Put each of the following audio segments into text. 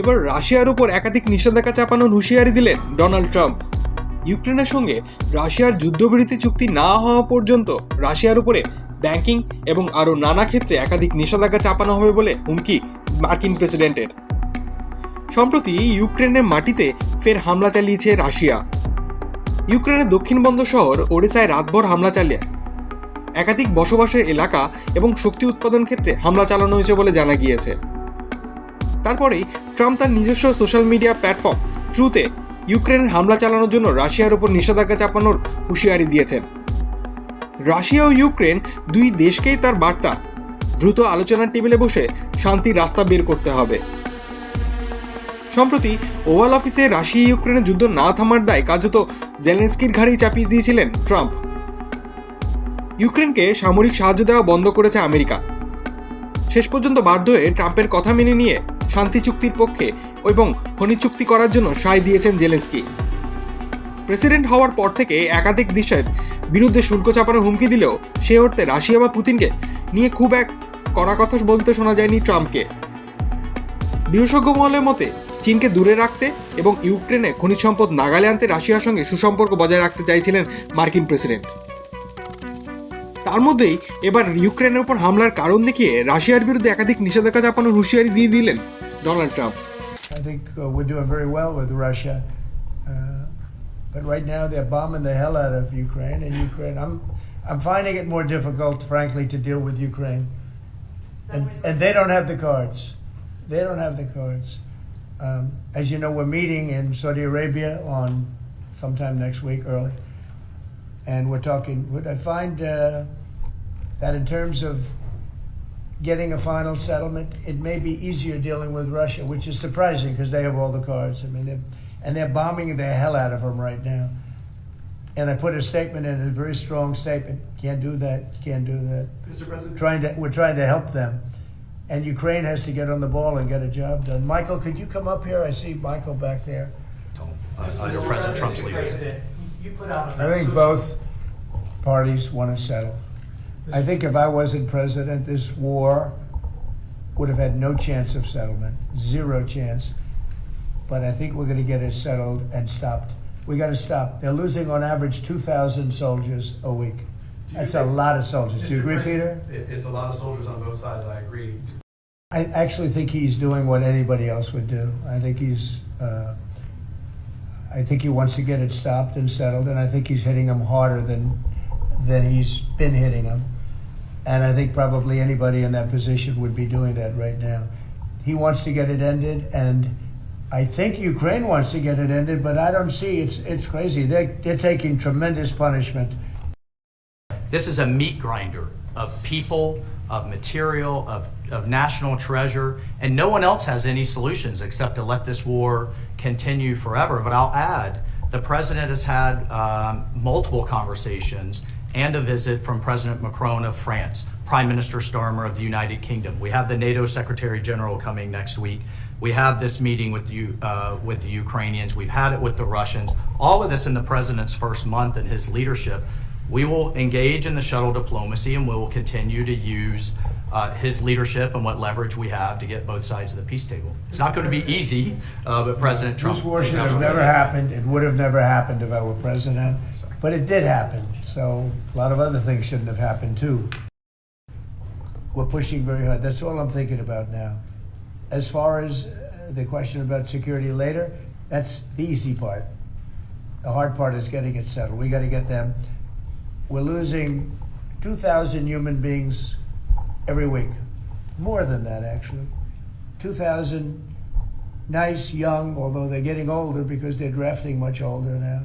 এবার রাশিয়ার উপর একাধিক নিষেধাজ্ঞা চাপানোর হুঁশিয়ারি দিলেন ডোনাল্ড ট্রাম্প। ইউক্রেনের সঙ্গে রাশিয়ার যুদ্ধবিরতি চুক্তি না হওয়া পর্যন্ত রাশিয়ার উপরে ব্যাংকিং এবং আরও নানা ক্ষেত্রে একাধিক নিষেধাজ্ঞা চাপানো হবে বলে হুমকি মার্কিন প্রেসিডেন্টের। সম্প্রতি ইউক্রেনের মাটিতে ফের হামলা চালিয়েছে রাশিয়া। ইউক্রেনের দক্ষিণ বন্দর শহর ওডেসায় রাতভর হামলা চালিয়ে একাধিক বসবাসের এলাকা এবং শক্তি উৎপাদন ক্ষেত্রে হামলা চালানো হয়েছে বলে জানা গিয়েছে। তারপরেই ট্রাম্প তার নিজস্ব সোশ্যাল মিডিয়া প্ল্যাটফর্ম ট্রুথে ইউক্রেনের হামলা চালানোর জন্য রাশিয়ার উপর নিষেধাজ্ঞা চাপানোর হুঁশিয়ারি দিয়েছেন। রাশিয়া ও ইউক্রেন দুই দেশকেই তার বার্তা, দ্রুত আলোচনার টেবিলে বসে শান্তির রাস্তা বের করতে হবে। সম্প্রতি ওভাল অফিসে রাশিয়া ইউক্রেনের যুদ্ধ না থামার দায় কার্যত জেলেনস্কির ঘাড়েই চাপিয়ে দিয়েছিলেন ট্রাম্প। ইউক্রেনকে সামরিক সাহায্য দেওয়া বন্ধ করেছে আমেরিকা। শেষ পর্যন্ত বাধ্য হয়ে ট্রাম্পের কথা মেনে নিয়ে শান্তি চুক্তির পক্ষে এবং খনিজ চুক্তি করার জন্য সায় দিয়েছেন জেলেনস্কি। প্রেসিডেন্ট হওয়ার পর থেকে একাধিক দেশের বিরুদ্ধে শুল্ক চাপানোর হুমকি দিলেও সে অর্থে রাশিয়া বা পুতিনকে নিয়ে খুব এক কড়া কথা বলতে শোনা যায়নি ট্রাম্পকে। বিশেষজ্ঞ মহলের মতে চীনকে দূরে রাখতে এবং ইউক্রেনে খনিজ সম্পদ নাগালে আনতে রাশিয়ার সঙ্গে সুসম্পর্ক বজায় রাখতে চাইছিলেন মার্কিন প্রেসিডেন্ট। তার মধ্যেই এবার ইউক্রেনের উপর হামলার কারণ দেখিয়ে রাশিয়ার বিরুদ্ধে একাধিক নিষেধাজ্ঞা চাপানোর হুঁশিয়ারি দিয়ে দিলেন Donald Trump. I think we're doing very well with Russia, but right now they're bombing the hell out of Ukraine, and Ukraine. I'm finding it more difficult, frankly, to deal with Ukraine, and they don't have the cards. They don't have the cards. As you know, we're meeting in Saudi Arabia on sometime next week, early, and we're talking. I find that in terms of getting a final settlement, it may be easier dealing with Russia, which is surprising because they have all the cards. I mean, they're bombing the hell out of them right now. And I put a statement in, a very strong statement. Can't do that. Can't do that. Mr. President, We're trying to help them, and Ukraine has to get on the ball and get a job done. Michael, could you come up here? I see Michael back there. Under President Trump's leadership. you put out a I think both parties want to settle. I think if I wasn't president, this war would have had no chance of settlement, zero chance. But I think we're going to get it settled and stopped. We got to stop. They're losing on average 2,000 soldiers a week. That's a lot of soldiers. Do you agree, Peter? It's a lot of soldiers on both sides. I agree. I actually think he's doing what anybody else would do. I think he wants to get it stopped and settled, and I think he's hitting them harder than he's been hitting them. And I think probably anybody in that position would be doing that right now. He wants to get it ended, and I think Ukraine wants to get it ended, but I don't see, it's crazy. They're taking tremendous punishment. This is a meat grinder of people, of material, of national treasure, and no one else has any solutions except to let this war continue forever. But I'll add, the president has had multiple conversations and a visit from President Macron of France, Prime Minister Starmer of the United Kingdom. We have the NATO Secretary General coming next week. We have this meeting with the Ukrainians. We've had it with the Russians. All of this in the president's first month in his leadership. We will engage in the shuttle diplomacy, and we will continue to use his leadership and what leverage we have to get both sides of the peace table. It's not going to be easy, but President Trump... This war should have never happened. It would have never happened if I were president, but it did happen. So a lot of other things shouldn't have happened too. We're pushing very hard. That's all I'm thinking about now. As far as the question about security later, that's the easy part. The hard part is getting it settled. We got to get them. We're losing 2,000 human beings every week. More than that, actually. 2,000 nice, young, although they're getting older because they're drafting much older now.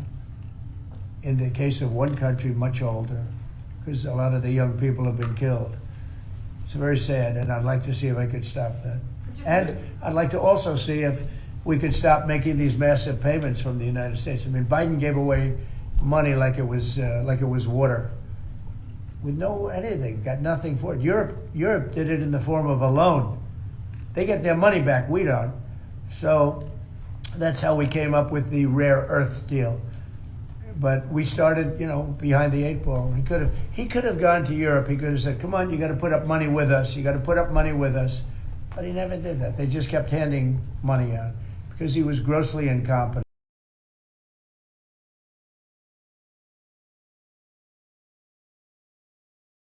In the case of one country, much older, because a lot of the young people have been killed. It's very sad, and I'd like to see if I could stop that. And I'd like to also see if we could stop making these massive payments from the United States. I mean, Biden gave away money like it was water, with no anything, got nothing for it. Europe did it in the form of a loan. They get their money back, we don't. So that's how we came up with the rare earth deal. But we started, behind the eight ball. He could have gone to Europe. He could have said, "Come on, you got to put up money with us. You got to put up money with us." But he never did that. They just kept handing money out because he was grossly incompetent.